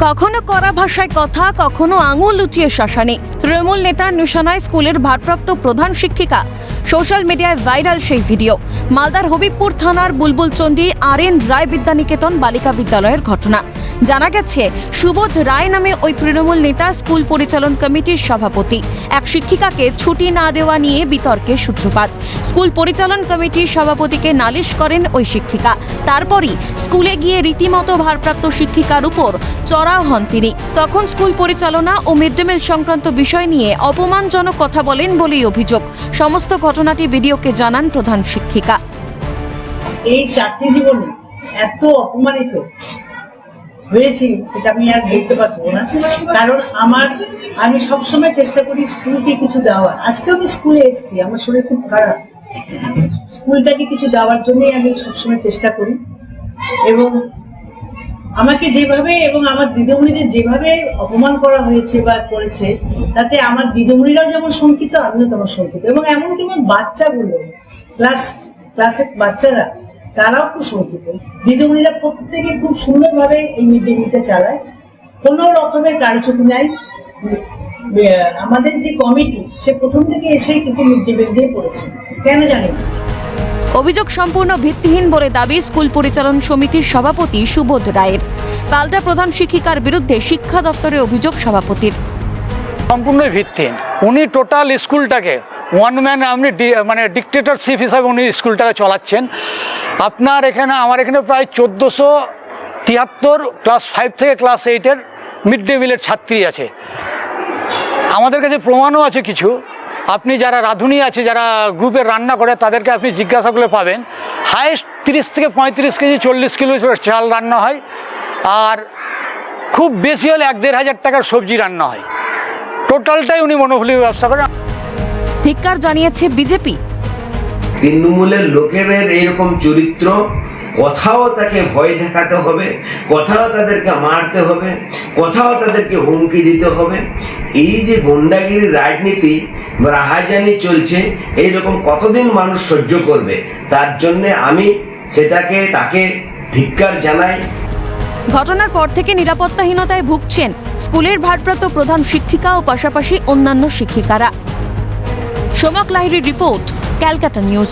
কখনো কড়া ভাষায় কথা, কখনো আঙুল উঁচিয়ে শাসানি। তৃণমূল নেতার নিশানায় স্কুলের ভারপ্রাপ্ত প্রধান শিক্ষিকা। সোশ্যাল মিডিয়ায় ভাইরাল সেই ভিডিও। মালদার হবিবপুর থানার বুলবুলচন্ডী আর.এন. রায় বিদ্যানিকেতন বালিকা বিদ্যালয়ের ঘটনা। জানা গেছে, সুবোধ রায় নামে ওই তৃণমূল নেতা স্কুল পরিচালন কমিটির সভাপতি। এক শিক্ষিকাকে ছুটি না দেওয়া নিয়ে বিতর্কের সূত্রপাত। স্কুল পরিচালন কমিটির সভাপতিকে নালিশ করেন ওই শিক্ষিকা। তারপরই স্কুলে গিয়ে রীতিমতো ভারপ্রাপ্ত শিক্ষিকার উপর চড়াও হন তিনি। তখন স্কুল পরিচালনা ও মিড ডে মিল সংক্রান্ত বিষয় নিয়ে অপমানজনক কথা বলেন বলেই অভিযোগ। সমস্ত ঘটনাটি ভিডিওকে জানান প্রধান শিক্ষিকা। এই চাকরি জীবনে এত অপমানিত হয়েছি সেটা আমি আর বলতে পারবো না। কারণ আমি সবসময় চেষ্টা করি স্কুলকে কিছু দেওয়ার। আজকে আমি স্কুলে এসেছি, আমার শরীর খুব খারাপ। স্কুলটাকে কিছু দেওয়ার জন্যই আমি সবসময় চেষ্টা করি। এবং আমাকে যেভাবে এবং আমার দিদিমণিদের যেভাবে অপমান করা হয়েছে বা করেছে, তাতে আমার দিদিমণিরাও যেমন শঙ্কিত, আমিও তেমন শঙ্কিত। এবং এমনকি আমার বাচ্চাগুলো, ক্লাসের বাচ্চারা, তারাও খুব শঙ্কিত। দিদিমণিরা প্রত্যেকে খুব সুন্দরভাবে এই মিড ডে মিলটা চালায়, কোনো রকমের কারচুপি নাই। আমাদের যে কমিটি, সে প্রথম থেকে এসেই কিন্তু মিড ডে মিল দিয়ে পড়েছে, কেন জানি না। অভিযোগ সম্পূর্ণ ভিত্তিহীন বলে দাবি স্কুল পরিচালন সমিতির সভাপতি সুবোধ রায়ের। পাল্টা প্রধান শিক্ষিকার বিরুদ্ধে শিক্ষা দপ্তরে অভিযোগ সভাপতির। সম্পূর্ণই ভিত্তিহীন। উনি টোটাল স্কুলটাকে ওয়ান ম্যান ডিক্টেটরশিপ হিসাবে উনি স্কুলটাকে চালাচ্ছেন। আমার এখানে প্রায় 1473 ক্লাস 5 থেকে ক্লাস 8-এর মিড ডে মিলের ছাত্রী আছে। আমাদের কাছে প্রমাণও আছে কিছু। আপনি যারা রাঁধুনি আছে, যারা গ্রুপে রান্না করে, তাদেরকে আপনি জিজ্ঞাসা করলে পাবেন হাইয়েস্ট 30 থেকে 35 কেজি 40 কিলো চাল রান্না হয়, আর খুব বেশি হলে 1-1.5 হাজার টাকার সবজি রান্না হয়। টোটালটাই উনি মনোফুলি ব্যবসা করেন। ধিক্কার জানিয়েছে বিজেপি। তৃণমূলের লোকেদের এইরকম চরিত্র, কোথাও তাকে ভয় দেখাতে হবে, কোথাও তাদেরকে মারতে হবে, কোথাও তাদেরকে হুমকি দিতে হবে। এই যে গুন্ডাগিরি রাজনীতি রাহাজানি চলছে, এইরকম কতদিন মানুষ সহ্য করবে? তার জন্যে আমি তাকে ধিক্কার জানাই। ঘটনার পর থেকে নিরাপত্তাহীনতায় ভুগছেন স্কুলের ভারপ্রাপ্ত প্রধান শিক্ষিকা ও পাশাপাশি অন্যান্য শিক্ষিকারা। সোমক লাহিড়ির রিপোর্ট, ক্যালকাটা নিউজ।